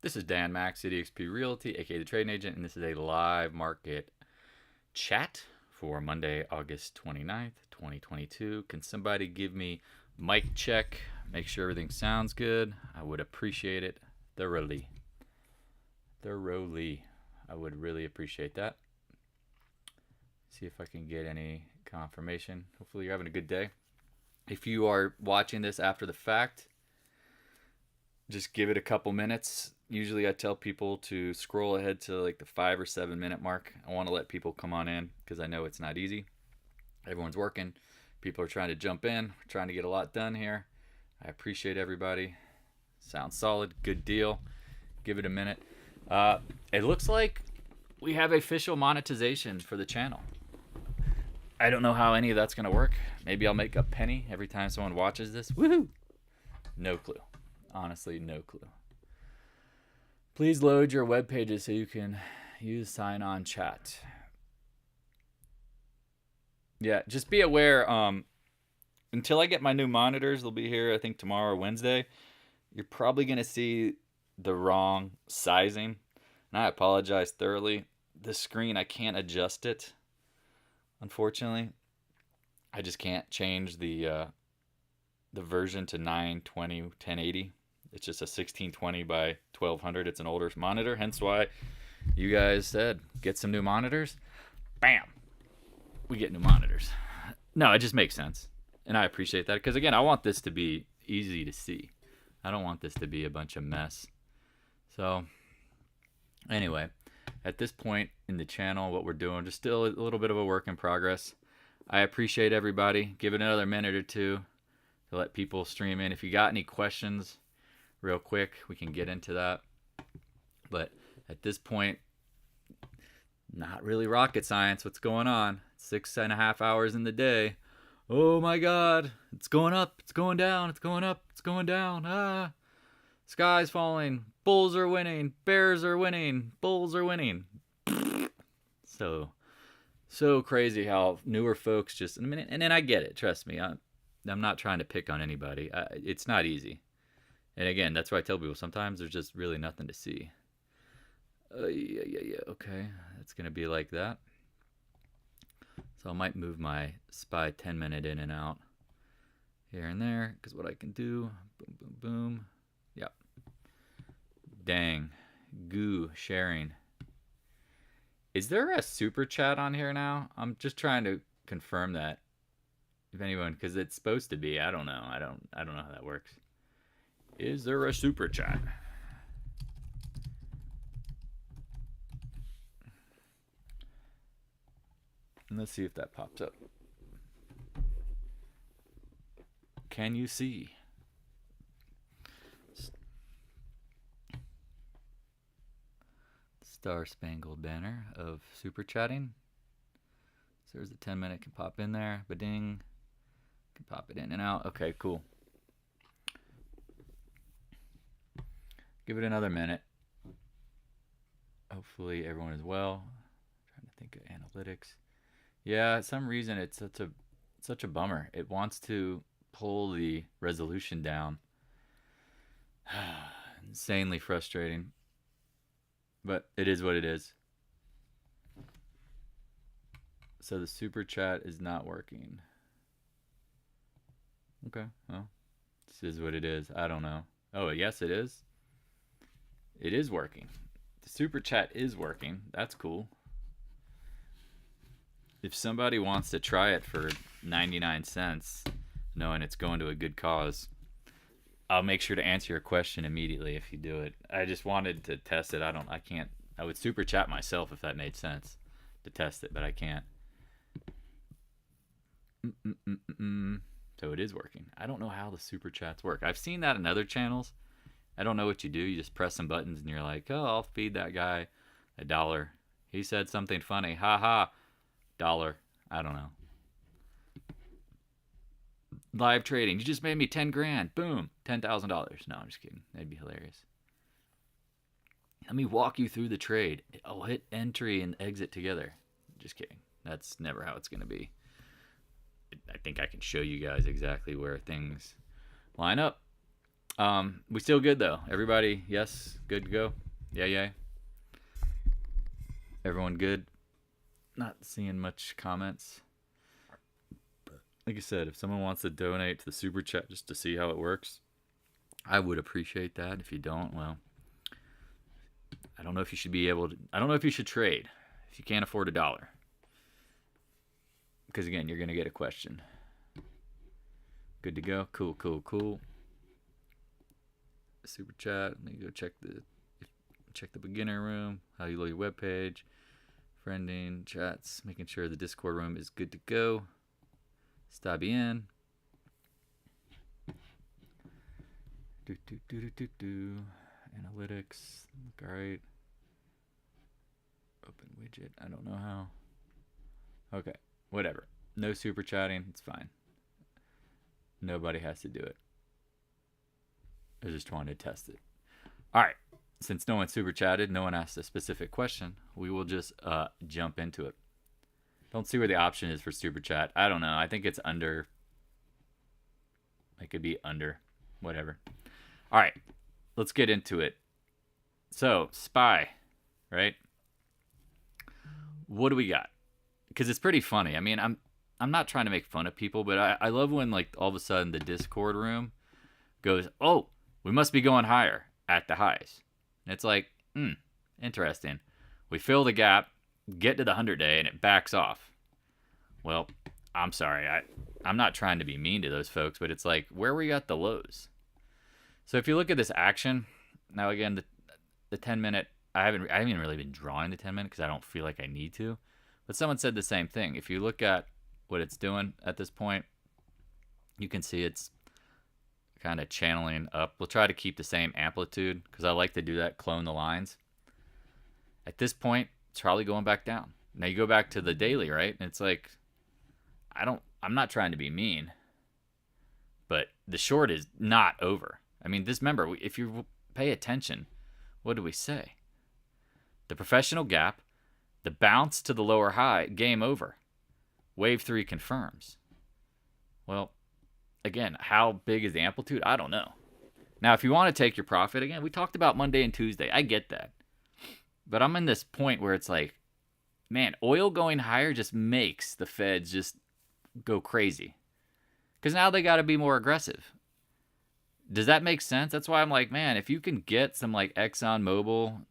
This is Dan Max, EXPI Realty, aka the Trading Agent, and this is a live market chat for Monday, August 29th, 2022. Can somebody give me mic check? Make sure everything sounds good. I would appreciate it thoroughly. I would really appreciate that. See if I can get any confirmation. Hopefully you're having a good day. If you are watching this after the fact, just give it a couple minutes. Usually I tell people to scroll ahead to like the 5 or 7 minute mark. I want to let people come on in because I know it's not easy. Everyone's working. People are trying to jump in. We're trying to get a lot done here. I appreciate everybody. Sounds solid. Good deal. Give it a minute. It looks like we have official monetization for the channel. I don't know how any of that's going to work. Maybe I'll make a penny every time someone watches this. Woohoo! No clue. Honestly, no clue. Please load your web pages so you can use sign-on chat. Yeah, just be aware. Until I get my new monitors, they'll be here, I think, tomorrow or Wednesday. You're probably going to see the wrong sizing. And I apologize thoroughly. The screen, I can't adjust it, unfortunately. I just can't change the version to 920 1080. It's just a 1620 by 1200. It's an older monitor, hence why you guys said get some new monitors. Bam, we get new monitors. No, it just makes sense, and I appreciate that because again, I want this to be easy to see. I don't want this to be a bunch of mess. So anyway, at this point in the channel, what we're doing, just still a little bit of a work in progress. I appreciate everybody. Give it another minute or two to let people stream in. If you got any questions, real quick, we can get into that. But at this point, not really rocket science. What's going on? 6.5 hours in the day. Oh my God, it's going up, it's going down, it's going up, it's going down. Ah, sky's falling. Bulls are winning. Bears are winning. Bulls are winning. So crazy how newer folks just, I mean, and then I get it. Trust me, I'm not trying to pick on anybody. It's not easy. And again, that's why I tell people sometimes there's just really nothing to see. Yeah. Okay, it's gonna be like that. So I might move my SPY 10-minute in and out here and there because what I can do, boom, boom, boom. Yep. Dang, goo sharing. Is there a super chat on here now? I'm just trying to confirm that. If anyone, because it's supposed to be. I don't know. I don't know how that works. Is there a super chat? And let's see if that pops up. Can you see? Star Spangled Banner of super chatting. So there's the 10-minute, can pop in there. Ba-ding. Can pop it in and out. Okay, cool. Give it another minute. Hopefully everyone is well. I'm trying to think of analytics. Yeah, for some reason it's such a bummer. It wants to pull the resolution down. Insanely frustrating. But it is what it is. So the super chat is not working. Okay, well, this is what it is. I don't know. Oh, yes, it is. It is working. The super chat is working. That's cool. If somebody wants to try it for 99 cents, knowing it's going to a good cause, I'll make sure to answer your question immediately if you do it. I just wanted to test it. I would super chat myself if that made sense to test it, but I can't. So it is working. I don't know how the super chats work. I've seen that in other channels. I don't know what you do. You just press some buttons and you're like, oh, I'll feed that guy $1. He said something funny. Ha ha. $1. I don't know. Live trading. You just made me 10 grand. Boom. $10,000. No, I'm just kidding. That'd be hilarious. Let me walk you through the trade. I'll hit entry and exit together. Just kidding. That's never how it's going to be. I think I can show you guys exactly where things line up. We still good though. Everybody, yes, good to go. Yeah. Everyone good. Not seeing much comments. Like I said, if someone wants to donate to the super chat just to see how it works, I would appreciate that. If you don't, well, I don't know if you should be able to. I don't know if you should trade if you can't afford $1. Because again, you're gonna get a question. Good to go. Cool. Super chat. Let me go check the beginner room. How you load your web page. Friending, chats, making sure the Discord room is good to go. Está bien. Analytics. Look alright. Open widget. I don't know how. Okay. Whatever. No super chatting. It's fine. Nobody has to do it. I just wanted to test it. Alright. Since no one super chatted, no one asked a specific question, we will just jump into it. Don't see where the option is for super chat. I don't know. I think it's under. It could be under. Whatever. All right. Let's get into it. So, SPY, right? What do we got? Because it's pretty funny. I mean, I'm not trying to make fun of people, but I love when like all of a sudden the Discord room goes, oh, we must be going higher at the highs. And it's like, interesting. We fill the gap, get to the 100-day, and it backs off. Well, I'm sorry. I'm not trying to be mean to those folks, but it's like, where were you at the lows? So if you look at this action, now again, the 10-minute, I haven't even really been drawing the 10-minute because I don't feel like I need to. But someone said the same thing. If you look at what it's doing at this point, you can see it's kind of channeling up. We'll try to keep the same amplitude because I like to do that, clone the lines. At this point, it's probably going back down. Now you go back to the daily, right? And it's like, I'm not trying to be mean, but the short is not over. I mean, remember, if you pay attention, what do we say? The professional gap, the bounce to the lower high, game over. Wave 3 confirms. Well, again, how big is the amplitude? I don't know. Now, if you want to take your profit, again, we talked about Monday and Tuesday. I get that. But I'm in this point where it's like, man, oil going higher just makes the Feds just go crazy. Because now they got to be more aggressive. Does that make sense? That's why I'm like, man, if you can get some like ExxonMobil,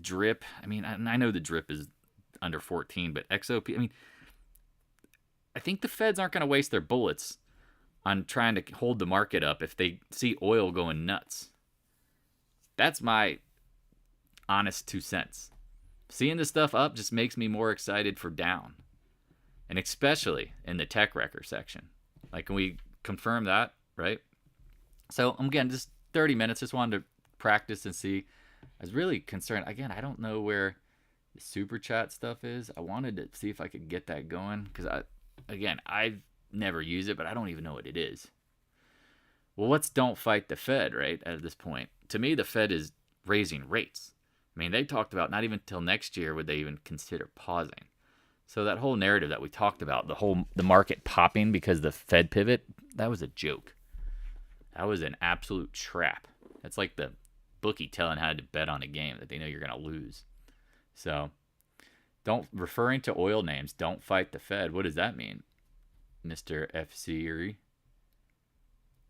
drip. I mean, I know the drip is under 14, but XOP, I mean, I think the Feds aren't going to waste their bullets on trying to hold the market up if they see oil going nuts. That's my honest 2 cents. Seeing this stuff up just makes me more excited for down. And especially in the tech wrecker section. Like, can we confirm that, right? So, again, just 30 minutes. Just wanted to practice and see. I was really concerned. Again, I don't know where the super chat stuff is. I wanted to see if I could get that going. Because, I've never used it, but I don't even know what it is. Well, let's don't fight the Fed, right, at this point. To me, the Fed is raising rates. I mean, they talked about not even till next year would they even consider pausing. So that whole narrative that we talked about, the market popping because the Fed pivot, that was a joke. That was an absolute trap. That's like the bookie telling how to bet on a game that they know you're going to lose. So, referring to oil names, don't fight the Fed. What does that mean, Mr. FCRE?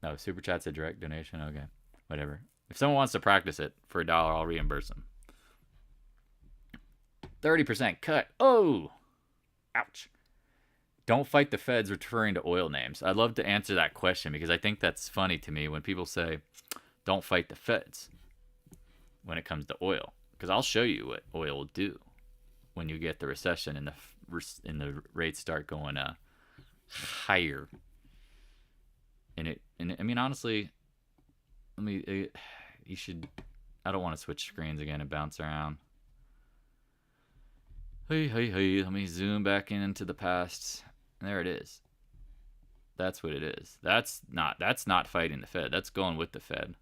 No, Super Chat's a direct donation. Okay, whatever. If someone wants to practice it for $1, I'll reimburse them. 30% cut. Oh! Ouch. Don't fight the Feds referring to oil names. I'd love to answer that question because I think that's funny to me when people say, don't fight the Feds when it comes to oil. Because I'll show you what oil will do when you get the recession and the rates start going higher. And I mean, honestly, you should, I don't want to switch screens again and bounce around. Hey, let me zoom back into the past. There it is. That's what it is. That's not fighting the Fed. That's going with the Fed.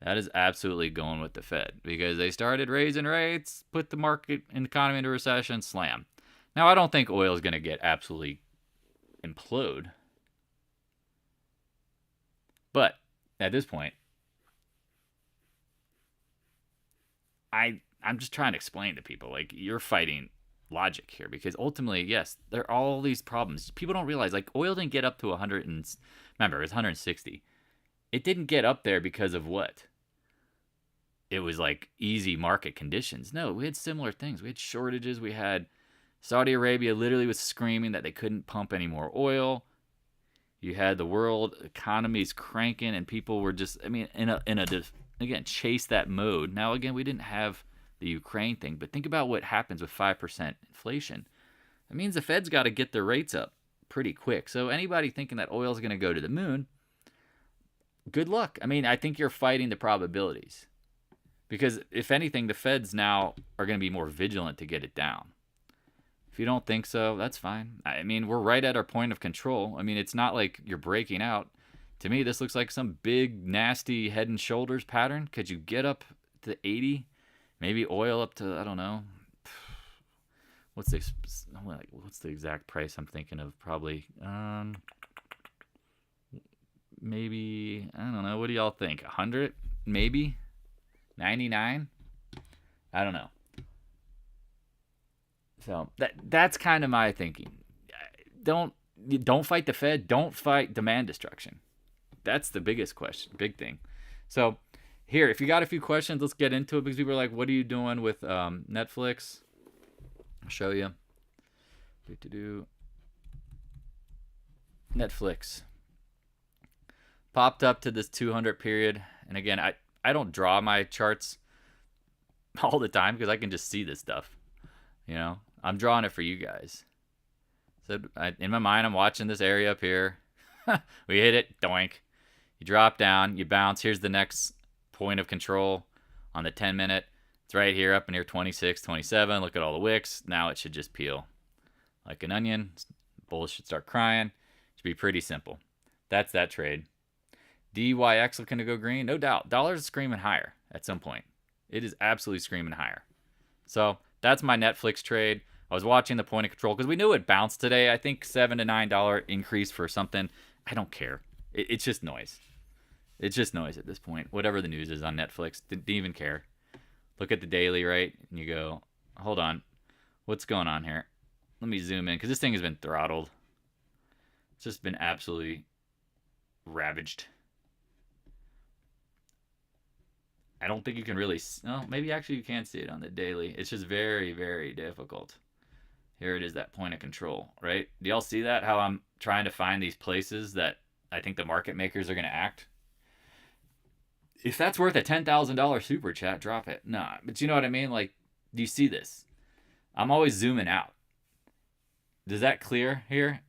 That is absolutely going with the Fed because they started raising rates, put the market and economy into recession, slam. Now, I don't think oil is going to get absolutely implode. But at this point, I'm just trying to explain to people, like, you're fighting logic here, because ultimately, yes, there are all these problems. People don't realize, like, oil didn't get up to 100 and remember, it was 160. It didn't get up there because of what? It was like easy market conditions. No, we had similar things. We had shortages. We had Saudi Arabia literally was screaming that they couldn't pump any more oil. You had the world economies cranking, and people were just, I mean, again, chase that mode. Now, again, we didn't have the Ukraine thing, but think about what happens with 5% inflation. That means the Fed's got to get their rates up pretty quick. So anybody thinking that oil is going to go to the moon, good luck. I mean, I think you're fighting the probabilities. Because if anything, the Feds now are going to be more vigilant to get it down. If you don't think so, that's fine. I mean, we're right at our point of control. I mean, it's not like you're breaking out. To me, this looks like some big, nasty head and shoulders pattern. Could you get up to 80? Maybe oil up to, I don't know. What's the exact price I'm thinking of? Probably, maybe, I don't know. What do y'all think? 100? Maybe? 99? I don't know. So that's kind of my thinking. Don't fight the Fed. Don't fight demand destruction. That's the biggest question, big thing. So here, if you got a few questions, let's get into it, because people are like, what are you doing with Netflix? I'll show you. Netflix. Popped up to this 200 period. And again, I don't draw my charts all the time because I can just see this stuff. You know, I'm drawing it for you guys. So in my mind, I'm watching this area up here. We hit it, doink. You drop down, you bounce. Here's the next point of control on the 10-minute. It's right here up near 26, 27. Look at all the wicks. Now it should just peel like an onion. Bulls should start crying. Should be pretty simple. That's that trade. DYX looking to go green? No doubt. Dollar's screaming higher at some point. It is absolutely screaming higher. So that's my Netflix trade. I was watching the point of control because we knew it bounced today. I think $7 to $9 increase for something. I don't care. It's just noise. It's just noise at this point. Whatever the news is on Netflix, didn't even care. Look at the daily, right? And you go, hold on. What's going on here? Let me zoom in because this thing has been throttled. It's just been absolutely ravaged. I don't think you can really, no, maybe actually you can see it on the daily. It's just very, very difficult. Here it is, that point of control, right? Do y'all see that? How I'm trying to find these places that I think the market makers are going to act? If that's worth a $10,000 super chat, drop it. Nah, but you know what I mean? Like, do you see this? I'm always zooming out. Does that clear here?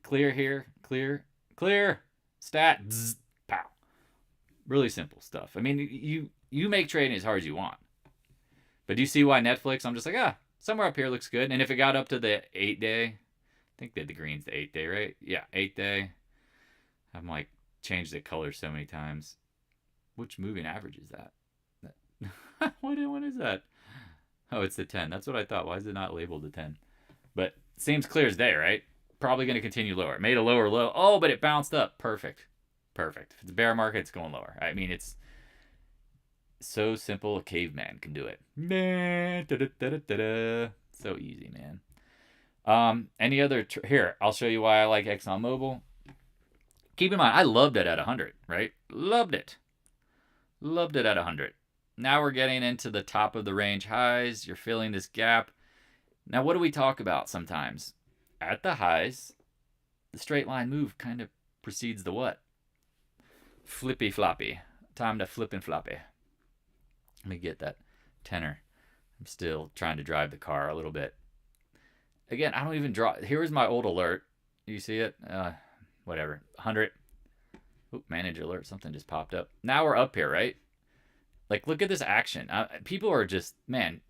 Clear here, clear, stat, zzz, pow. Really simple stuff. I mean, you make trading as hard as you want. But do you see why Netflix, I'm just like, somewhere up here looks good. And if it got up to the 8-day, I think that the green's the 8-day, right? Yeah, 8-day. I'm like, changed the color so many times. Which moving average is that? What is that? Oh, it's the 10. That's what I thought. Why is it not labeled the 10? But seems clear as day, right? Probably going to continue lower. Made a lower low. Oh, but it bounced up. Perfect. If it's a bear market, it's going lower. I mean, it's so simple. A caveman can do it. So easy, man. Any other... Here, I'll show you why I like ExxonMobil. Keep in mind, I loved it at 100, right? Loved it at 100. Now we're getting into the top of the range highs. You're filling this gap. Now, what do we talk about sometimes? At the highs, the straight line move kind of precedes the what? Flippy floppy. Time to flip and floppy. Let me get that tenor. I'm still trying to drive the car a little bit. Again, I don't even draw. Here's my old alert. You see it? Whatever. 100. Oop, manage alert. Something just popped up. Now we're up here, right? Like, look at this action. People are just, man,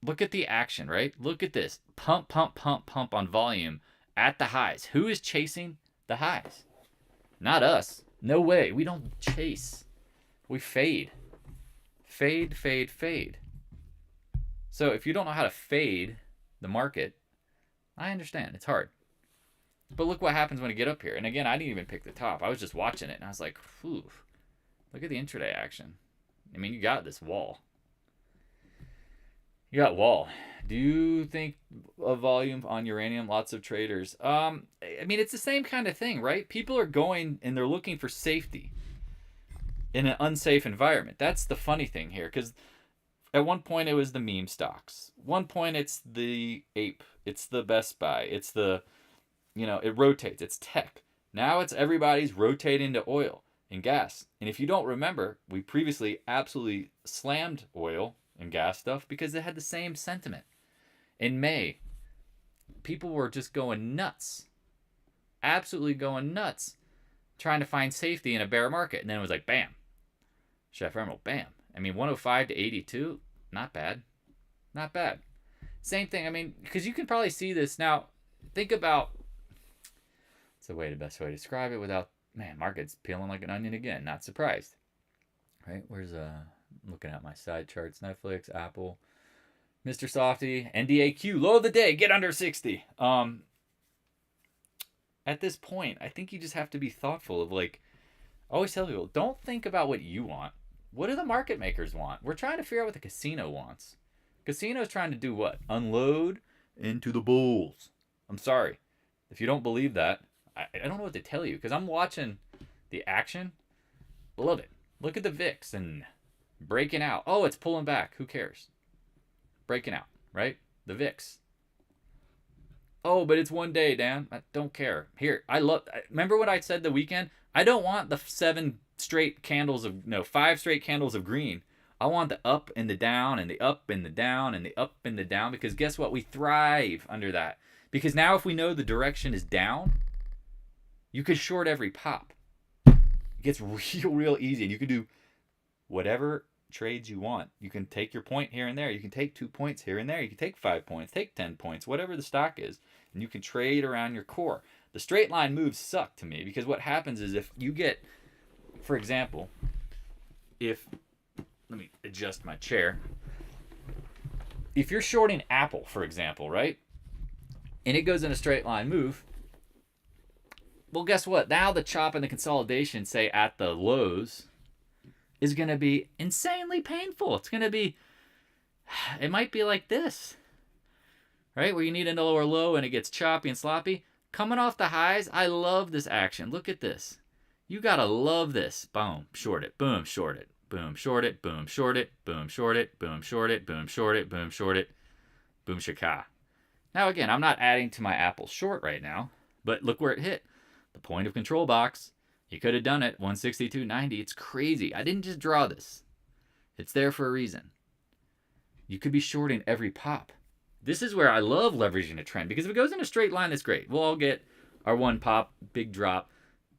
look at the action, right? Look at this. Pump, pump, pump, pump on volume at the highs. Who is chasing the highs? Not us. No way. We don't chase. We fade. Fade, fade, fade. So if you don't know how to fade the market, I understand. It's hard. But look what happens when you get up here. And again, I didn't even pick the top. I was just watching it, and I was like, whew. Look at the intraday action. I mean, you got this wall. You got wall. Do you think of volume on uranium? Lots of traders. I mean, it's the same kind of thing, right? People are going and they're looking for safety in an unsafe environment. That's the funny thing here, because at one point it was the meme stocks. One point it's the ape. It's the Best Buy. It's the, it rotates. It's tech. Now it's everybody's rotating to oil and gas. And if you don't remember, we previously absolutely slammed oil and gas stuff because it had the same sentiment. In May, people were just going nuts. Absolutely going nuts. Trying to find safety in a bear market. And then it was like, bam. Chef Emerald, bam. I mean, 105 to 82, not bad. Not bad. Same thing, I mean, because you can probably see this now. Think about, it's the best way to describe it without, man, market's peeling like an onion again. Not surprised. Right? Where's, looking at my side charts, Netflix, Apple, Mr. Softy, NDAQ, low of the day, get under 60. At this point, I think you just have to be thoughtful of, like, I always tell people, don't think about what you want. What do the market makers want? We're trying to figure out what the casino wants. Casino's trying to do what? Unload into the bulls. I'm sorry. If you don't believe that, I don't know what to tell you, because I'm watching the action. Love it. Look at the VIX and breaking out. Oh, it's pulling back. Who cares? Breaking out, right? The VIX. Oh, but it's one day, Dan. I don't care. Here, remember what I said the weekend? I don't want the 5 straight candles of green. I want the up and the down and the up and the down and the up and the down, because guess what? We thrive under that. Because now if we know the direction is down, you could short every pop. It gets real easy, and you can do whatever trades you want. You can take your point here and there. You can take 2 points here and there. You can take 5 points, take 10 points, whatever the stock is, and you can trade around your core. The straight line moves suck to me, because what happens is if you get, for example, let me adjust my chair. If you're shorting Apple, for example, right? And it goes in a straight line move, well, guess what? Now the chop and the consolidation, say at the lows, is going to be insanely painful. It's going to be, it might be like this, right? Where you need a lower low and it gets choppy and sloppy. Coming off the highs, I love this action. Look at this. You got to love this. Boom, short it. Boom, short it. Boom, short it. Boom, short it. Boom, short it. Boom, short it. Boom, short it. Boom, short it. Boom, shaka. Now, again, I'm not adding to my Apple short right now, but look where it hit. The point of control box. You could have done it, 162.90. It's crazy. I didn't just draw this. It's there for a reason. You could be shorting every pop. This is where I love leveraging a trend, because if it goes in a straight line, it's great. We'll all get our one pop, big drop.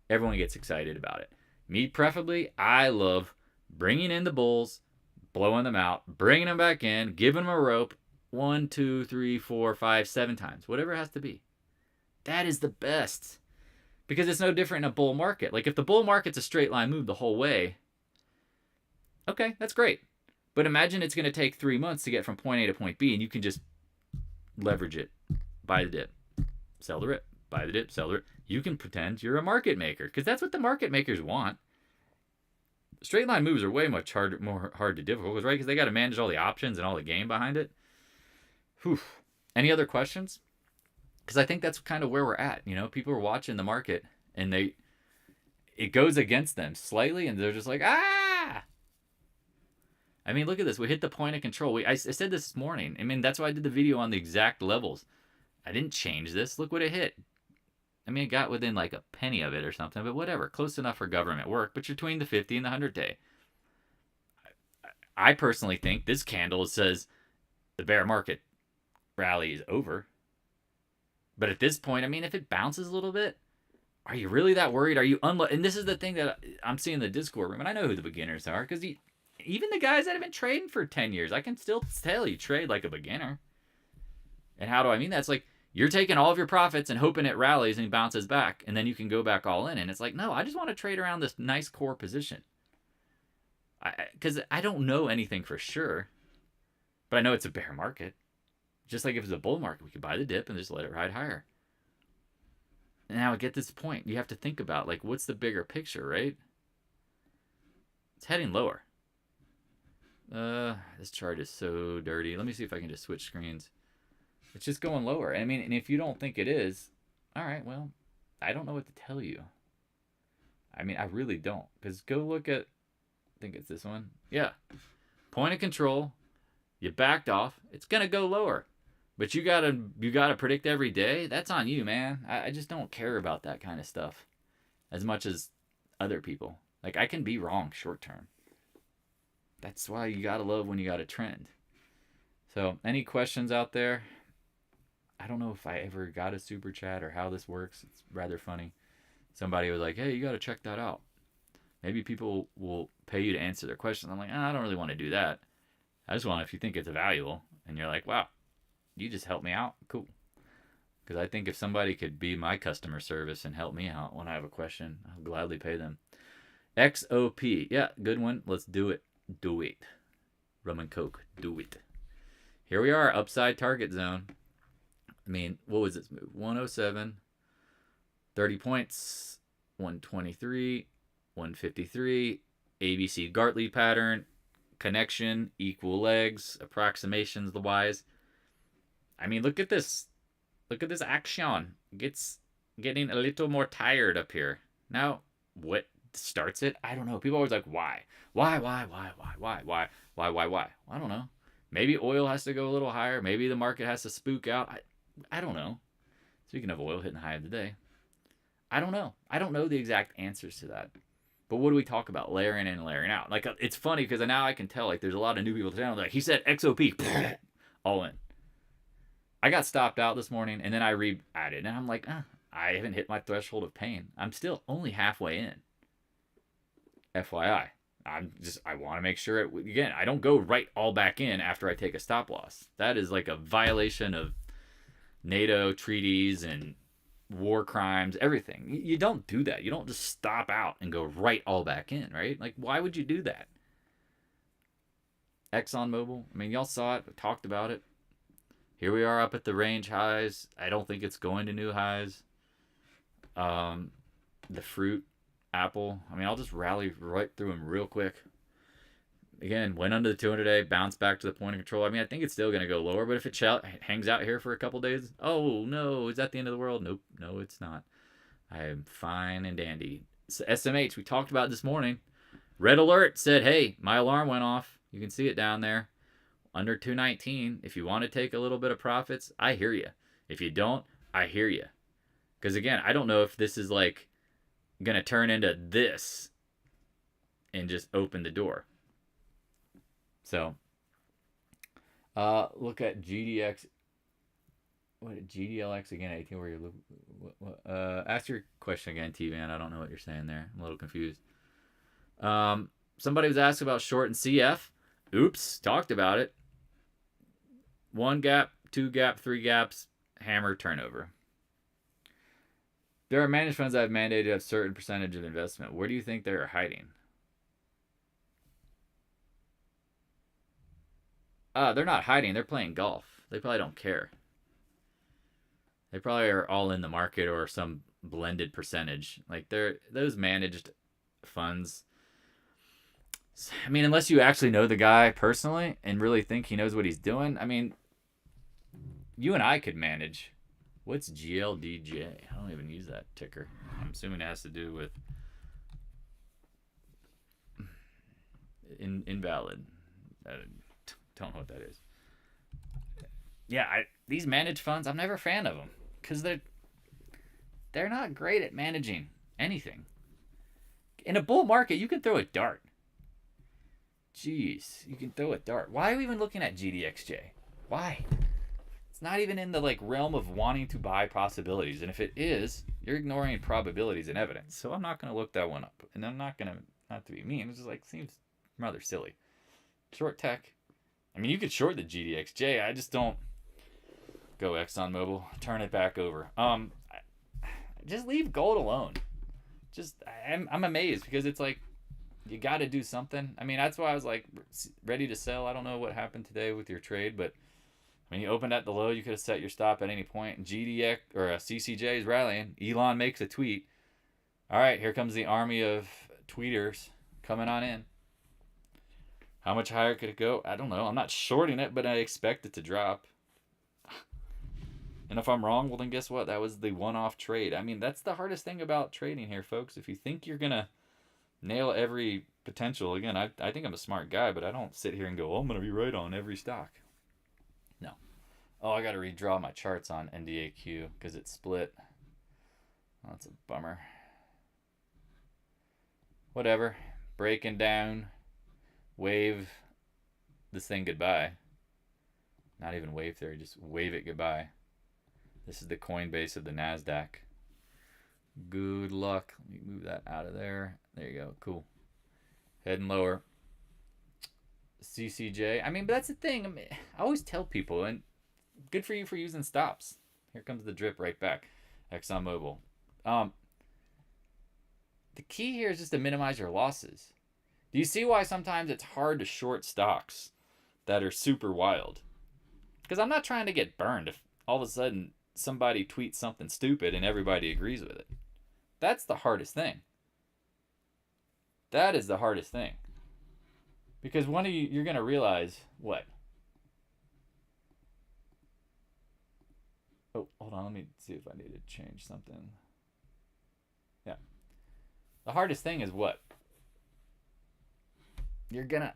Everyone gets excited about it. Me, preferably, I love bringing in the bulls, blowing them out, bringing them back in, giving them a rope 1, 2, 3, 4, 5, 7 times, whatever it has to be. That is the best. Because it's no different in a bull market. Like if the bull market's a straight line move the whole way, okay, that's great. But imagine it's going to take 3 months to get from point A to point B, and you can just leverage it. Buy the dip, sell the rip, buy the dip, sell the rip. You can pretend you're a market maker, because that's what the market makers want. Straight line moves are way much more hard to difficult, right? Because they got to manage all the options and all the game behind it. Whew. Any other questions? Because I think that's kind of where we're at. People are watching the market, and it goes against them slightly, and they're just like, ah! I mean, look at this. We hit the point of control. I said this morning. I mean, that's why I did the video on the exact levels. I didn't change this. Look what it hit. I mean, it got within like a penny of it or something, but whatever. Close enough for government work, but you're between the 50 and the 100 day. I personally think this candle says the bear market rally is over. But at this point, I mean, if it bounces a little bit, are you really that worried? Are you And this is the thing that I'm seeing in the Discord room, and I know who the beginners are, because even the guys that have been trading for 10 years, I can still tell you trade like a beginner. And how do I mean that? It's like you're taking all of your profits and hoping it rallies and bounces back, and then you can go back all in. And it's like, no, I just want to trade around this nice core position. Because I don't know anything for sure, but I know it's a bear market. Just like if it's a bull market, we could buy the dip and just let it ride higher. Now get this point. You have to think about, like, what's the bigger picture, right? It's heading lower. This chart is so dirty. Let me see if I can just switch screens. It's just going lower. I mean, and if you don't think it is, all right, well, I don't know what to tell you. I mean, I really don't. Because go look at, I think it's this one. Yeah. Point of control. You backed off. It's going to go lower. But you gotta predict every day. That's on you, man. I just don't care about that kind of stuff as much as other people. Like, I can be wrong short term. That's why you gotta love when you got a trend. So, any questions out there? I don't know if I ever got a super chat or how this works. It's rather funny. Somebody was like, hey, you gotta check that out. Maybe people will pay you to answer their questions. I'm like, I don't really want to do that. I just want, if you think it's valuable and you're like, wow, you just helped me out, cool. Because I think if somebody could be my customer service and help me out when I have a question, I'll gladly pay them. XOP, yeah, good one. Let's do it. Do it. Rum and Coke, do it. Here we are, upside target zone. I mean, what was this move? 107, 30 points, 123, 153, ABC Gartley pattern, connection, equal legs, approximations, the Y's. I mean, look at this. Look at this action. It's getting a little more tired up here. Now, what starts it? I don't know. People are always like, why? Why? I don't know. Maybe oil has to go a little higher. Maybe the market has to spook out. I don't know. Speaking of oil hitting the high of the day. I don't know. I don't know the exact answers to that. But what do we talk about? Layering in and layering out. Like, it's funny because now I can tell, like, there's a lot of new people to channel. Like, he said XOP. All in. I got stopped out this morning, and then I re-added, and I'm like, I haven't hit my threshold of pain. I'm still only halfway in. FYI. I want to make sure, again, I don't go right all back in after I take a stop loss. That is like a violation of NATO treaties and war crimes, everything. You don't do that. You don't just stop out and go right all back in, right? Like, why would you do that? ExxonMobil, I mean, y'all saw it, we talked about it. Here we are up at the range highs. I don't think it's going to new highs. The fruit, Apple. I mean, I'll just rally right through them real quick. Again, went under the 200-day, bounced back to the point of control. I mean, I think it's still going to go lower, but if it hangs out here for a couple days, oh, no, is that the end of the world? Nope, no, it's not. I am fine and dandy. So SMH, we talked about this morning. Red alert said, hey, my alarm went off. You can see it down there. Under 219, if you want to take a little bit of profits, I hear you. If you don't, I hear you. Because again, I don't know if this is like going to turn into this and just open the door. So, look at GDX. What, GDLX again? 18. Where you're ask your question again, T-Van. I don't know what you're saying there. I'm a little confused. Somebody was asked about short and CF. Oops, talked about it. 1 gap, 2 gap, 3 gaps, hammer turnover. There are managed funds that have mandated a certain percentage of investment. Where do you think they're hiding? They're not hiding. They're playing golf. They probably don't care. They probably are all in the market or some blended percentage. Like, those managed funds. I mean, unless you actually know the guy personally and really think he knows what he's doing. I mean, you and I could manage. What's GLDJ? I don't even use that ticker. I'm assuming it has to do with invalid. Don't know what that is. Yeah, these managed funds, I'm never a fan of them because they're not great at managing anything. In a bull market, you can throw a dart. Jeez, you can throw a dart. Why are we even looking at GDXJ? Why? It's not even in the realm of wanting to buy possibilities. And if it is, you're ignoring probabilities and evidence. So I'm not going to look that one up. And I'm not going to, not to be mean, it's just seems rather silly. Short tech. I mean, you could short the GDXJ. I just don't go ExxonMobil. Turn it back over. Just leave gold alone. I'm amazed because it's like, you got to do something. I mean, that's why I was ready to sell. I don't know what happened today with your trade, but I When you opened at the low, you could have set your stop at any point. GDX or CCJ is rallying. Elon makes a tweet. All right, here comes the army of tweeters coming on in. How much higher could it go? I don't know. I'm not shorting it, but I expect it to drop. And if I'm wrong, well, then guess what? That was the one-off trade. I mean, that's the hardest thing about trading here, folks. If you think you're going to nail every potential, again, I think I'm a smart guy, but I don't sit here and go, oh, I'm going to be right on every stock. No. Oh, I got to redraw my charts on NDAQ because it split. Oh, that's a bummer. Whatever. Breaking down. Wave this thing goodbye. Not even wave theory, just wave it goodbye. This is the Coinbase of the NASDAQ. Good luck. Let me move that out of there. There you go. Cool. Heading lower. CCJ. I mean, but that's the thing. I always tell people, and good for you for using stops. Here comes the drip right back. ExxonMobil. The key here is just to minimize your losses. Do you see why sometimes it's hard to short stocks that are super wild? Because I'm not trying to get burned if all of a sudden somebody tweets something stupid and everybody agrees with it. That's the hardest thing. That is the hardest thing. Because one of you, you're going to realize what? Oh, hold on. Let me see if I need to change something. Yeah. The hardest thing is what? You're gonna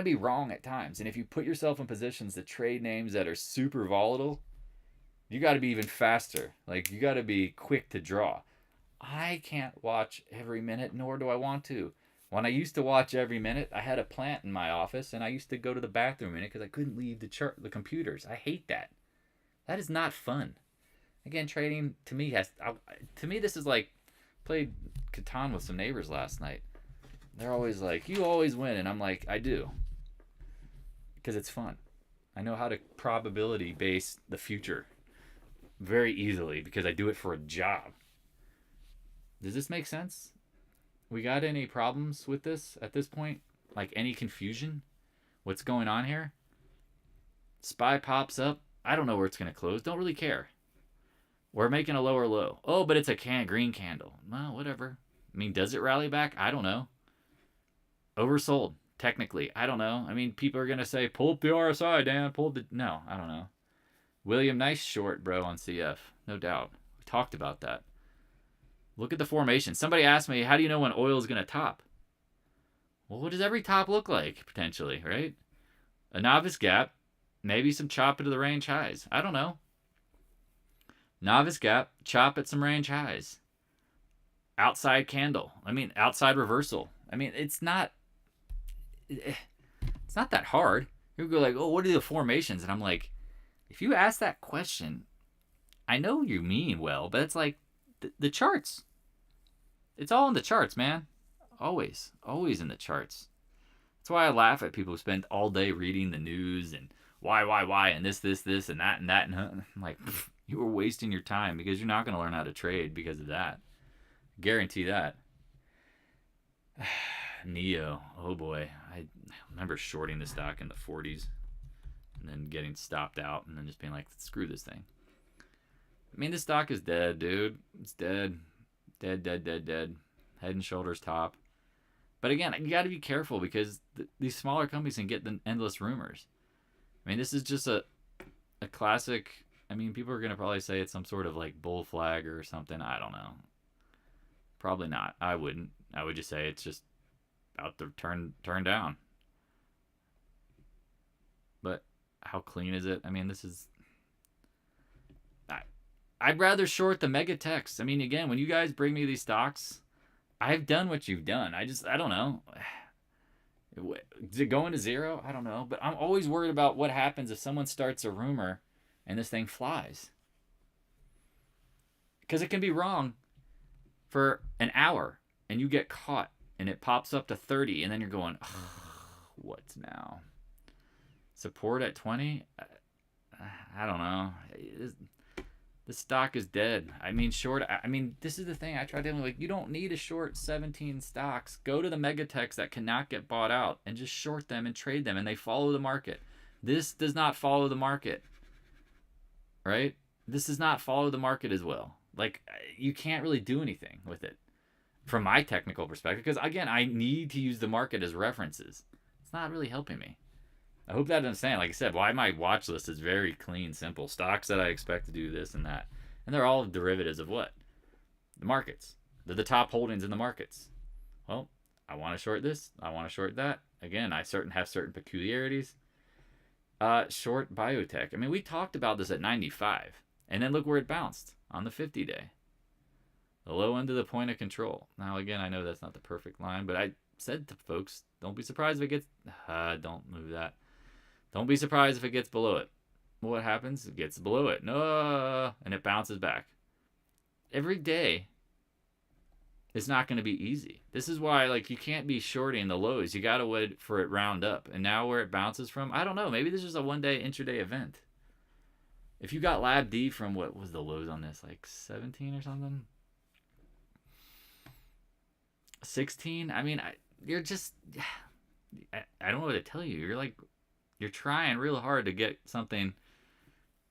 be wrong at times. And if you put yourself in positions to trade names that are super volatile, you got to be even faster. Like, you got to be quick to draw. I can't watch every minute, nor do I want to. When I used to watch every minute, I had a plant in my office, and I used to go to the bathroom in it because I couldn't leave the computers. I hate that. That is not fun. Again, trading to me this is like played Catan with some neighbors last night. They're always like, you always win. And I'm like, I do. Because it's fun. I know how to probability base the future very easily because I do it for a job. Does this make sense? We got any problems with this at this point? Like any confusion? What's going on here? SPY pops up. I don't know where it's going to close. Don't really care. We're making a lower low. Oh, but it's a green candle. Well, whatever. I mean, does it rally back? I don't know. Oversold, technically. I don't know. I mean, people are going to say, pull up the RSI, Dan. No, I don't know. William, nice short, bro, on CF. No doubt. We talked about that. Look at the formation. Somebody asked me, how do you know when oil is going to top? Well, what does every top look like, potentially, right? A novice gap. Maybe some chop into the range highs. I don't know. Novice gap, chop at some range highs. Outside candle. I mean, outside reversal. I mean, it's not that hard. You go like, oh, what are the formations? And I'm like, if you ask that question, I know you mean well, but it's like the charts. It's all in the charts, man. Always in the charts. That's why I laugh at people who spend all day reading the news and why, and this, and that. And I'm like, you were wasting your time because you're not going to learn how to trade because of that. Guarantee that. Neo, oh boy, I remember shorting the stock in the 40s and then getting stopped out and then just being like, screw this thing. I mean, this stock is dead, dude. It's dead. Dead. Head and shoulders top. But again, you got to be careful because these smaller companies can get the endless rumors. I mean, this is just a classic. I mean, people are going to probably say it's some sort of like bull flag or something. I don't know. Probably not. I wouldn't. I would just say it's just about to turn down. But how clean is it? I mean, this is... I'd rather short the mega techs. I mean, again, when you guys bring me these stocks, I've done what you've done. I don't know. Is it going to zero? I don't know. But I'm always worried about what happens if someone starts a rumor and this thing flies. Because it can be wrong for an hour and you get caught and it pops up to 30 and then you're going, what's now? Support at 20? I don't know. The stock is dead. I mean, this is the thing. I try to like, you don't need to short 17 stocks. Go to the megatechs that cannot get bought out and just short them and trade them, and they follow the market. This does not follow the market. right? This does not follow the market as well. Like, you can't really do anything with it from my technical perspective, because again, I need to use the market as references. It's not really helping me. I hope that doesn't understand. Like I said, why my watch list is very clean, simple. Stocks that I expect to do this and that. And they're all derivatives of what? The markets. They're the top holdings in the markets. Well, I want to short this. I want to short that. Again, I have certain peculiarities. Short biotech. I mean, we talked about this at 95. And then look where it bounced on the 50-day. The low end of the point of control. Now, again, I know that's not the perfect line, but I said to folks, don't be surprised if it gets... don't move that. Don't be surprised if it gets below it. What happens? It gets below it. No, and it bounces back. Every day is not going to be easy. This is why, like, you can't be shorting the lows. You got to wait for it round up. And now where it bounces from, I don't know. Maybe this is a one-day intraday event. If you got Lab D from, what was the lows on this? Like 17 or something? 16? I mean, you're just... I don't know what to tell you. You're trying real hard to get something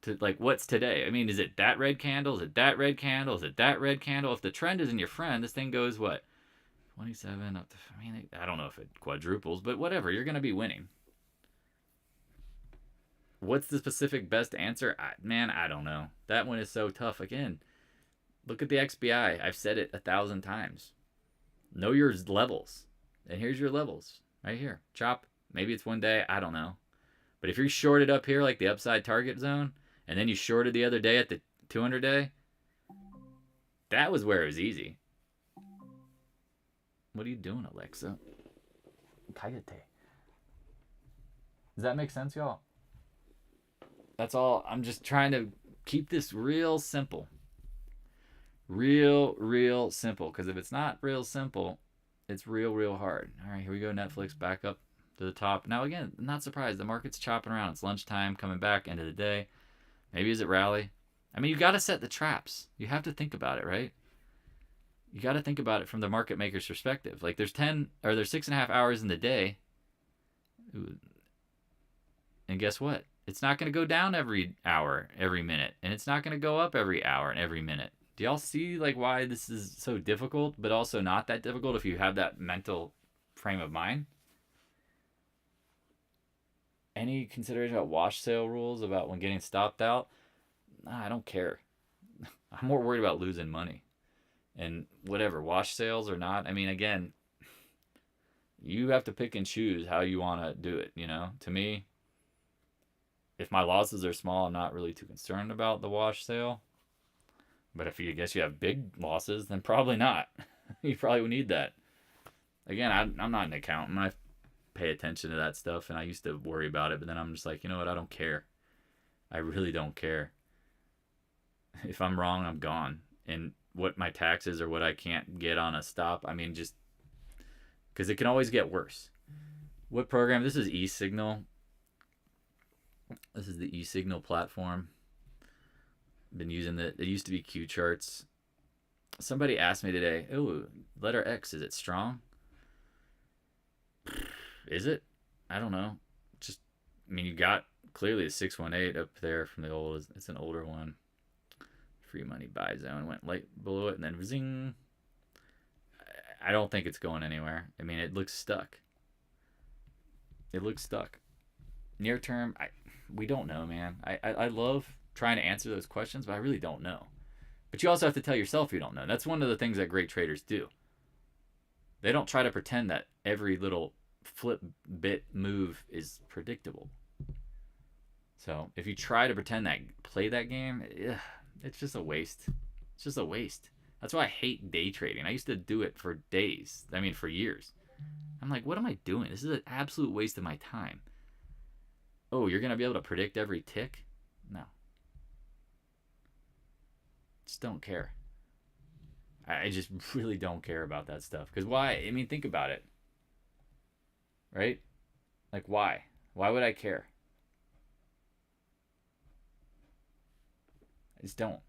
to, like, what's today? I mean, is it that red candle? Is it that red candle? Is it that red candle? If the trend isn't your friend, this thing goes, what? 27 up to, I mean, I don't know if it quadruples, but whatever. You're going to be winning. What's the specific best answer? Man, I don't know. That one is so tough. Again, look at the XBI. I've said it 1,000 times. Know your levels. And here's your levels. Right here. Chop. Maybe it's one day. I don't know. But if you're shorted up here like the upside target zone, and then you shorted the other day at the 200 day, that was where it was easy. What are you doing, Alexa? Kayate. Does that make sense, y'all? That's all. I'm just trying to keep this real simple. Real simple. Because if it's not real simple, it's real hard. All right, here we go. Netflix back up to the top. Now, again, I'm not surprised. The market's chopping around. It's lunchtime, coming back, end of the day. Maybe is it rally? I mean, you got to set the traps. You have to think about it, right? You got to think about it from the market maker's perspective. Like, there's 6.5 hours in the day. And guess what? It's not going to go down every hour, every minute. And it's not going to go up every hour and every minute. Do y'all see, like, why this is so difficult, but also not that difficult if you have that mental frame of mind? Any consideration about wash sale rules about when getting stopped out? Nah, I don't care. I'm more worried about losing money. And whatever, wash sales or not, I mean, again, you have to pick and choose how you want to do it, you know? To me, if my losses are small, I'm not really too concerned about the wash sale. But if you guess you have big losses, then probably not. You probably would need that. Again, I'm not an accountant. I pay attention to that stuff, and I used to worry about it, but then I'm just like, you know what? I don't care. I really don't care. If I'm wrong, I'm gone. And what my taxes or what I can't get on a stop, I mean, just because it can always get worse. What program? This is eSignal. This is the eSignal platform. Been using it used to be Q charts. Somebody asked me today, oh, letter X, is it strong? Is it? I don't know. Just, I mean, you got clearly a 618 up there from the old, it's an older one. Free money buy zone went light below it and then zing. I don't think it's going anywhere. I mean, it looks stuck. It looks stuck. Near term, we don't know, man. I love trying to answer those questions, but I really don't know. But you also have to tell yourself you don't know. That's one of the things that great traders do. They don't try to pretend that every little flip bit move is predictable. So if you try to pretend that, play that game, it's just a waste. It's just a waste. That's why I hate day trading. I used to do it for days. I mean, for years. I'm like, what am I doing? This is an absolute waste of my time. Oh, you're going to be able to predict every tick? No. Just don't care. I just really don't care about that stuff. Because why? I mean, think about it. Right? Like, why? Why would I care? I just don't.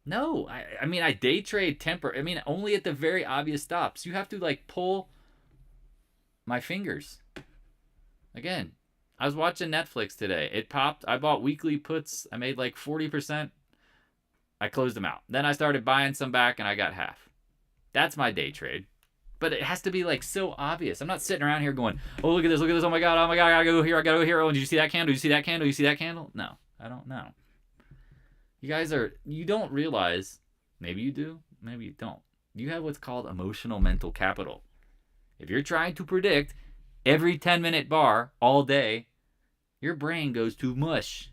No, I mean, I day trade temper. I mean, only at the very obvious stops. You have to, like, pull my fingers. Again, I was watching Netflix today. It popped. I bought weekly puts. I made like 40%. I closed them out. Then I started buying some back and I got half. That's my day trade. But it has to be like so obvious. I'm not sitting around here going, oh, look at this, oh my God, I gotta go here, I gotta go here. Oh, did you see that candle? Did you see that candle? Did you see that candle? No, I don't know. You don't realize, maybe you do, maybe you don't. You have what's called emotional mental capital. If you're trying to predict every 10-minute bar all day, your brain goes to mush.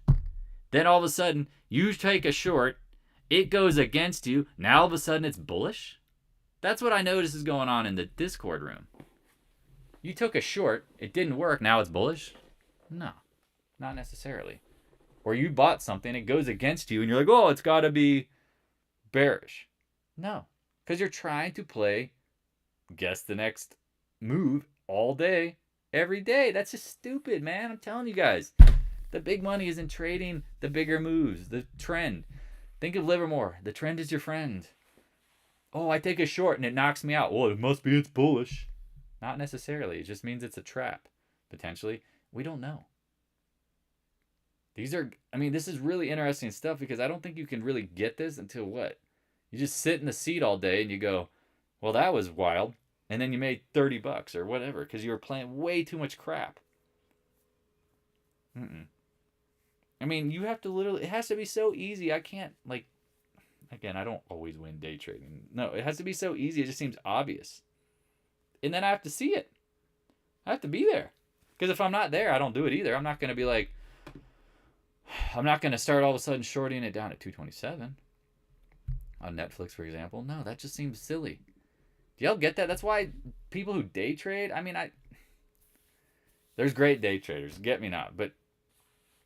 Then all of a sudden, you take a short, it goes against you, now all of a sudden it's bullish? That's what I notice is going on in the Discord room. You took a short, it didn't work, now it's bullish? No, not necessarily. Or you bought something, it goes against you, and you're like, oh, it's got to be bearish. No, because you're trying to play guess the next move all day, every day. That's just stupid, man. I'm telling you guys. The big money is in trading the bigger moves, the trend. Think of Livermore. The trend is your friend. Oh, I take a short and it knocks me out. Well, it must be it's bullish. Not necessarily. It just means it's a trap, potentially. We don't know. This is really interesting stuff because I don't think you can really get this until what? You just sit in the seat all day and you go, well, that was wild. And then you made $30 or whatever because you were playing way too much crap. You have to literally, it has to be so easy. I can't, again, I don't always win day trading. No, it has to be so easy. It just seems obvious. And then I have to see it. I have to be there. Because if I'm not there, I don't do it either. I'm not going to be like, I'm not going to start all of a sudden shorting it down at 227 on Netflix, for example. No, that just seems silly. Do y'all get that? That's why people who day trade, there's great day traders, get me not, but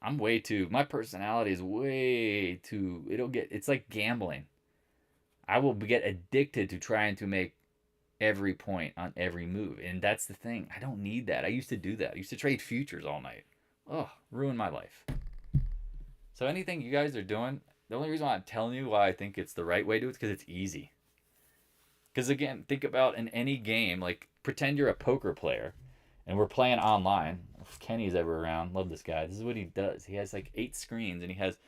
my personality is way too, it's like gambling. I will get addicted to trying to make every point on every move. And that's the thing. I don't need that. I used to do that. I used to trade futures all night. Oh, ruined my life. So anything you guys are doing, the only reason why I'm telling you why I think it's the right way to do it is because it's easy. Because again, think about in any game, like pretend you're a poker player and we're playing online. If Kenny's ever around, love this guy. This is what he does. He has like 8 screens and he has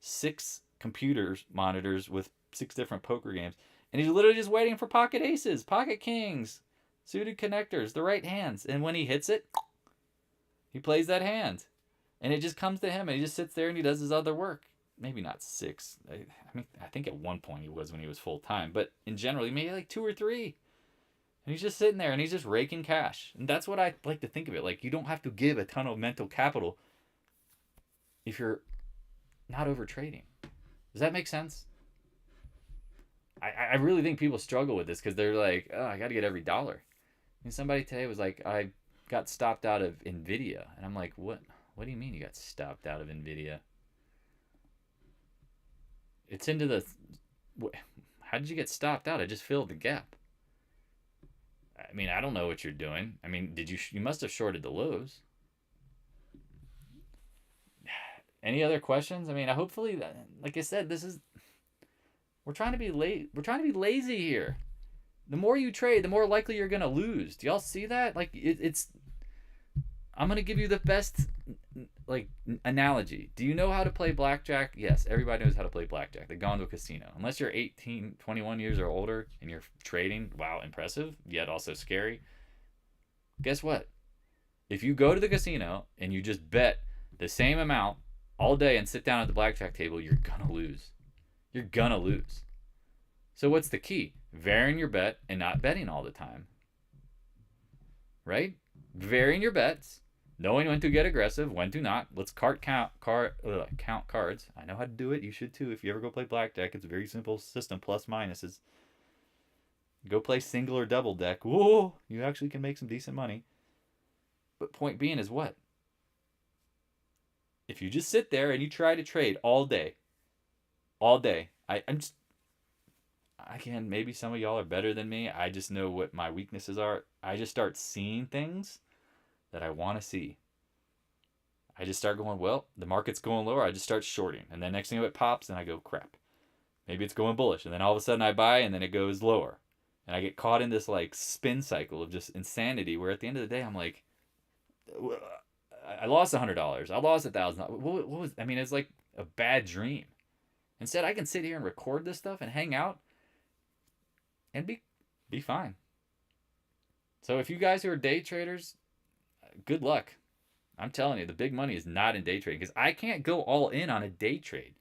6 computers monitors with 6 different poker games. And he's literally just waiting for pocket aces, pocket kings, suited connectors, the right hands. And when he hits it, he plays that hand. And it just comes to him and he just sits there and he does his other work. Maybe not 6. I think at one point he was when he was full time. But in general, he made like 2 or 3. And he's just sitting there and he's just raking cash. And that's what I like to think of it. Like, you don't have to give a ton of mental capital if you're not over trading. Does that make sense? I really think people struggle with this because they're like, oh, I got to get every dollar. And somebody today was like, I got stopped out of NVIDIA. And I'm like, what? What do you mean you got stopped out of NVIDIA? It's into the... How did you get stopped out? I just filled the gap. I don't know what you're doing. You must have shorted the lows. Any other questions? Hopefully, like I said, we're trying to be lazy here. The more you trade, the more likely you're going to lose. Do y'all see that? I'm going to give you the best analogy. Do you know how to play blackjack? Yes, everybody knows how to play blackjack. They've gone to a casino. Unless you're 18, 21 years or older and you're trading, wow, impressive, yet also scary. Guess what? If you go to the casino and you just bet the same amount all day and sit down at the blackjack table, you're going to lose. You're going to lose. So what's the key? Varying your bet and not betting all the time. Right? Varying your bets. Knowing when to get aggressive, when to not. Let's count cards. I know how to do it. You should too. If you ever go play blackjack, it's a very simple system. Plus minuses. Go play single or double deck. Whoa! You actually can make some decent money. But point being is what? If you just sit there and you try to trade all day, maybe some of y'all are better than me. I just know what my weaknesses are. I just start seeing things that I want to see. I just start going, well, the market's going lower. I just start shorting. And then next thing it pops and I go, crap. Maybe it's going bullish. And then all of a sudden I buy and then it goes lower. And I get caught in this spin cycle of just insanity where at the end of the day I'm like, I lost $100. I lost $1,000. What was? I mean, it's like a bad dream. Instead, I can sit here and record this stuff and hang out and be fine. So if you guys who are day traders, good luck. I'm telling you, the big money is not in day trading because I can't go all in on a day trade.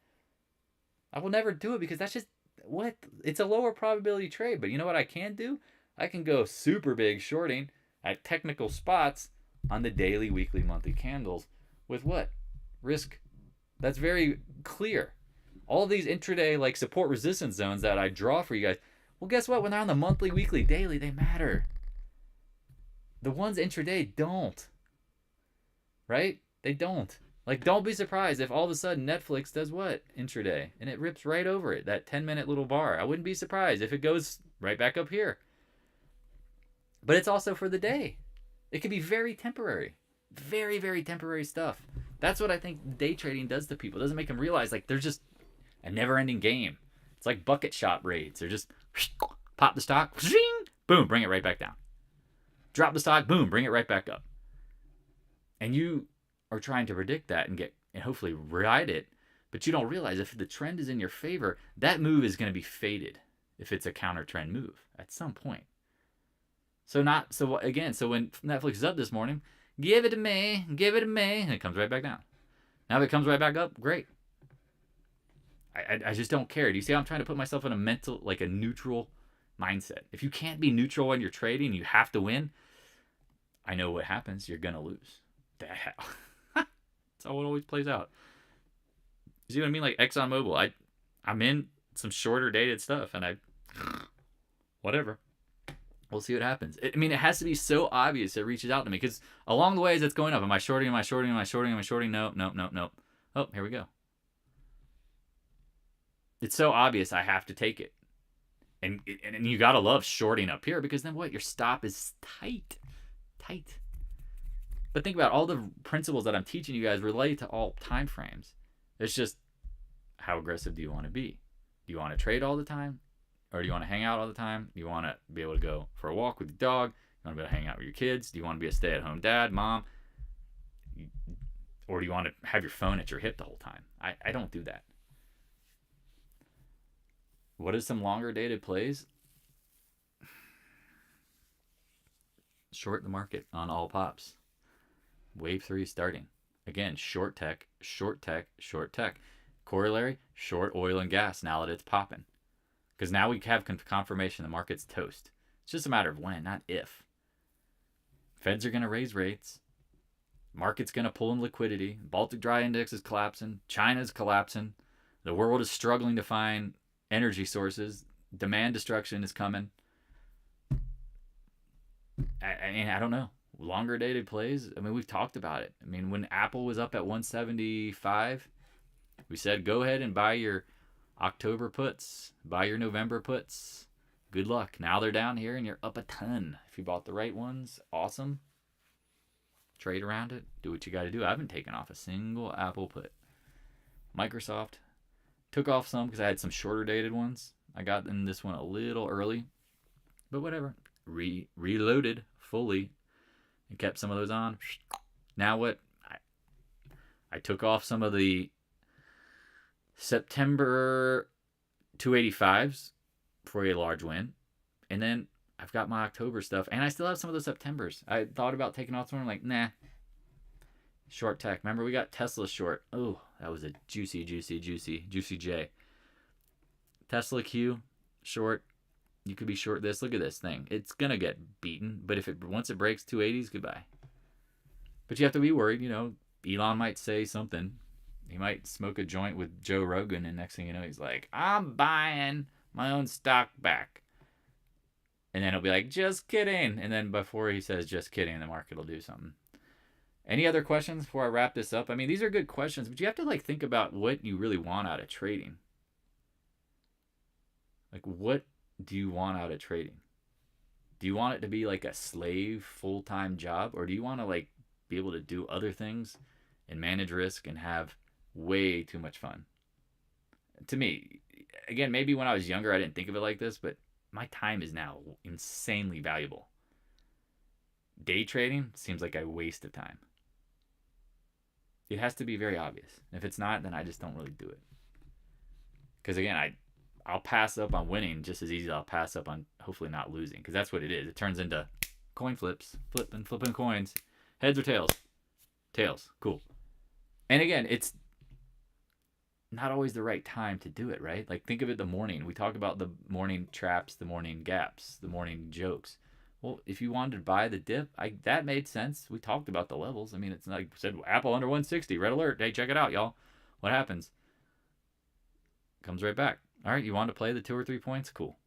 I will never do it because that's just what? It's a lower probability trade. But you know what I can do? I can go super big shorting at technical spots on the daily, weekly, monthly candles with what? Risk. That's very clear. All these intraday like support resistance zones that I draw for you guys, well, guess what? When they're on the monthly, weekly, daily, they matter. The ones intraday don't. Right? They don't. Like, don't be surprised if all of a sudden Netflix does what? Intraday. And it rips right over it, that 10-minute little bar. I wouldn't be surprised if it goes right back up here. But it's also for the day. It can be very temporary. Very, very temporary stuff. That's what I think day trading does to people. It doesn't make them realize, like, they're just a never-ending game. It's like bucket shot raids. They're just pop the stock, boom, bring it right back down. Drop the stock, boom, bring it right back up. And you are trying to predict that and hopefully ride it, but you don't realize if the trend is in your favor, that move is going to be faded if it's a counter trend move at some point. So when Netflix is up this morning, give it to me, and it comes right back down. Now if it comes right back up, great. I just don't care. Do you see how I'm trying to put myself in a mental, like a neutral mindset? If you can't be neutral when you're trading, you have to win. I know what happens. You're going to lose. That's how it always plays out. You see what I mean? Like ExxonMobil. I'm in some shorter dated stuff and whatever. We'll see what happens. I mean, it has to be so obvious it reaches out to me because along the way as it's going up, am I shorting? Am I shorting? Am I shorting? Am I shorting? Nope. Oh, here we go. It's so obvious I have to take it. And you got to love shorting up here because then what? Your stop is tight. But think about all the principles that I'm teaching you guys relate to all time frames. It's just how aggressive do you want to be? Do you want to trade all the time? Or do you want to hang out all the time? Do you want to be able to go for a walk with your dog? You want to be able to hang out with your kids? Do you want to be a stay-at-home dad, mom? Or do you want to have your phone at your hip the whole time? I don't do that. What is some longer dated plays? Short the market on all pops. Wave 3 starting. Again, short tech. Corollary, short oil and gas now that it's popping. Because now we have confirmation the market's toast. It's just a matter of when, not if. Feds are going to raise rates. Market's going to pull in liquidity. Baltic Dry Index is collapsing. China's collapsing. The world is struggling to find energy sources. Demand destruction is coming. I don't know. Longer dated plays. I mean, we've talked about it. I mean, when Apple was up at 175, we said go ahead and buy your October puts, buy your November puts. Good luck. Now they're down here and you're up a ton. If you bought the right ones, awesome. Trade around it. Do what you got to do. I haven't taken off a single Apple put. Microsoft took off some because I had some shorter dated ones. I got in this one a little early, but whatever. Reloaded fully and kept some of those on. Now what? I took off some of the September 285s for a large win. And then I've got my October stuff. And I still have some of the Septembers. I thought about taking off some. I'm like, nah. Short tech. Remember, we got Tesla short. Oh, that was a juicy J. Tesla Q, short. You could be short this. Look at this thing. It's going to get beaten. But once it breaks 280s, goodbye. But you have to be worried. You know, Elon might say something. He might smoke a joint with Joe Rogan. And next thing you know, he's like, I'm buying my own stock back. And then he'll be like, just kidding. And then before he says just kidding, the market will do something. Any other questions before I wrap this up? I mean, these are good questions, but you have to like think about what you really want out of trading. Like, what do you want out of trading? Do you want it to be like a slave full-time job? Or do you want to like be able to do other things and manage risk and have way too much fun? To me, again, maybe when I was younger, I didn't think of it like this, but my time is now insanely valuable. Day trading seems like a waste of time. It has to be very obvious. If it's not, then I just don't really do it. Because again, I'll pass up on winning just as easy as I'll pass up on hopefully not losing. Because that's what it is. It turns into coin flips, flipping coins. Heads or tails? Tails. Cool. And again, it's not always the right time to do it, right? Like, think of it the morning. We talk about the morning traps, the morning gaps, the morning jokes. Well, if you wanted to buy the dip, that made sense. We talked about the levels. I mean, it's like said, Apple under 160, red alert. Hey, check it out, y'all. What happens? Comes right back. All right, you wanted to play the 2 or 3 points? Cool.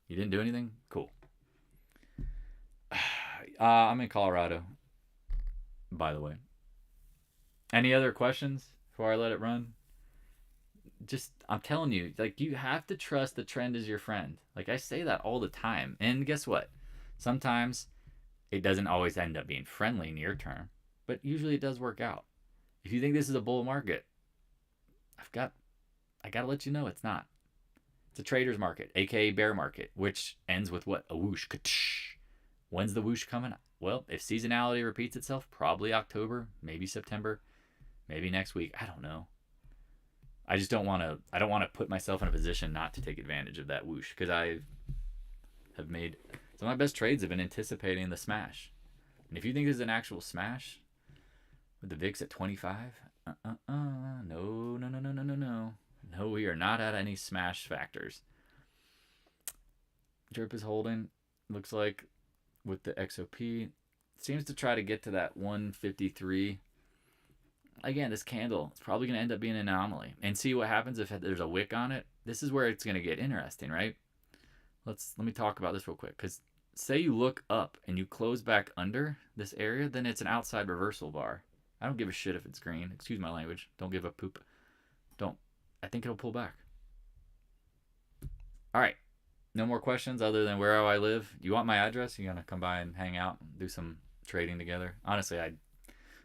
You didn't do anything? Cool. I'm in Colorado, by the way. Any other questions before I let it run? Just, I'm telling you, like, you have to trust the trend is your friend. Like, I say that all the time. And guess what? Sometimes it doesn't always end up being friendly near term, but usually it does work out. If you think this is a bull market, I got to let you know it's not. It's a trader's market, aka bear market, which ends with what? A whoosh. When's the whoosh coming? Well, if seasonality repeats itself, probably October, maybe September, maybe next week. I don't know. I just don't want to put myself in a position not to take advantage of that whoosh, because I have made some of my best trades have been anticipating the smash. And if you think this is an actual smash with the VIX at 25, no, we are not at any smash factors. Drip is holding, looks like, with the XOP. Seems to try to get to that 153. Again, this candle, it's probably going to end up being an anomaly. And see what happens if there's a wick on it. This is where it's going to get interesting, right? Let me talk about this real quick. Because say you look up and you close back under this area, then it's an outside reversal bar. I don't give a shit if it's green. Excuse my language. Don't give a poop. Don't. I think it'll pull back. All right. No more questions other than where I live. You want my address? You gonna come by and hang out and do some trading together? Honestly, I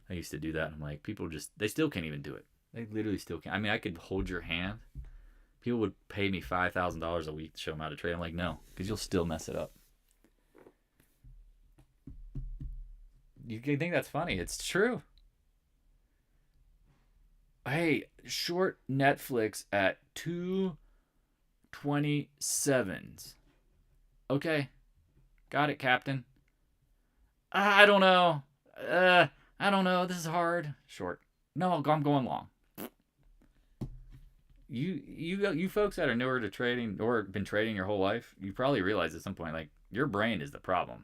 used to do that. I'm like, people they still can't even do it. They literally still can't. I mean, I could hold your hand. People would pay me $5,000 a week to show them how to trade. I'm like, no, because you'll still mess it up. You can think that's funny. It's true. Hey, short Netflix at 227s. Okay. Got it, Captain. I don't know. I don't know. This is hard. Short. No, I'm going long. You folks that are newer to trading or been trading your whole life, you probably realize at some point, like, your brain is the problem.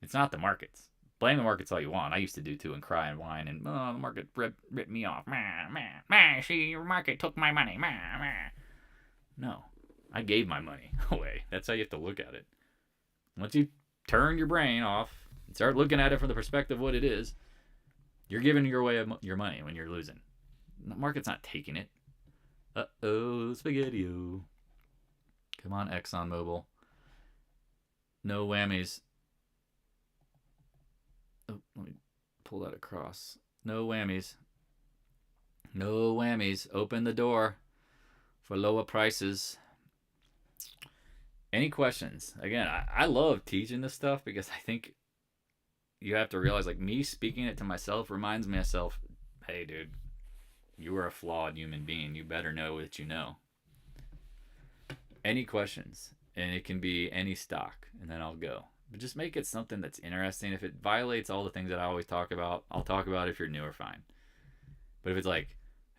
It's not the markets. Blame the markets all you want. I used to do too and cry and whine and, oh, the market ripped me off. See, your market took my money. No, I gave my money away. That's how you have to look at it. Once you turn your brain off and start looking at it from the perspective of what it is, you're giving your money when you're losing. The market's not taking it. Uh-oh, spaghetti-o. Come on, ExxonMobil. No whammies. Oh, let me pull that across. No whammies. No whammies. Open the door for lower prices. Any questions? Again, I love teaching this stuff because I think you have to realize, like, me speaking it to myself reminds myself, hey, dude, you are a flawed human being. You better know what you know. Any questions? And it can be any stock, and then I'll go. But just make it something that's interesting. If it violates all the things that I always talk about, I'll talk about it. If you're new or fine. But if it's like,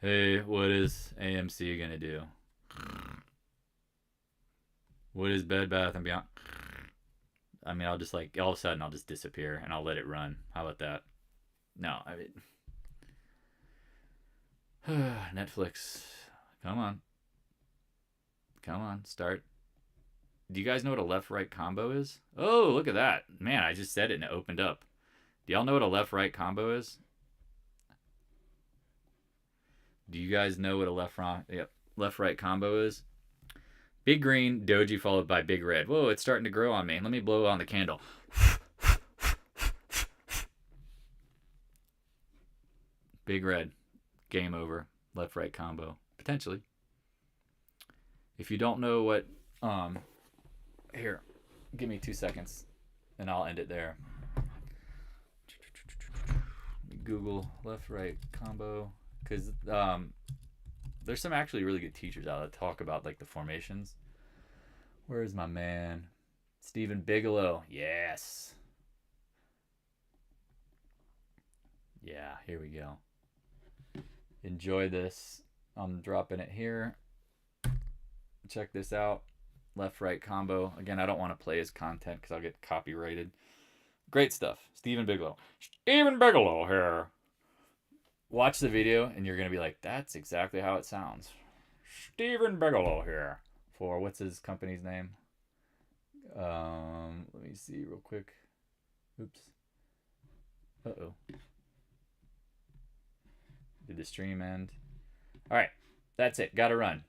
hey, what is AMC going to do? What is Bed Bath & Beyond? I mean, I'll just, like, all of a sudden I'll just disappear and I'll let it run. How about that? No, I mean, Netflix. Come on, start. Do you guys know what a left-right combo is? Oh, look at that. Man, I just said it and it opened up. Do y'all know what a left-right combo is? Do you guys know what a left-right combo is? Big green, doji followed by big red. Whoa, it's starting to grow on me. Let me blow on the candle. Big red. Game over. Left-right combo. Potentially. If you don't know what... Here, give me 2 seconds, and I'll end it there. Let me Google left right combo, because there's some actually really good teachers out that talk about like the formations. Where's my man Stephen Bigelow? Yes. Yeah, here we go. Enjoy this. I'm dropping it here. Check this out. Left right combo. Again, I don't want to play his content because I'll get copyrighted. Great stuff. Stephen Bigelow. Stephen Bigelow here. Watch the video and you're going to be like, that's exactly how it sounds. Stephen Bigelow here. For what's his company's name? Let me see real quick. Oops. Uh-oh. Did the stream end? All right. That's it. Got to run.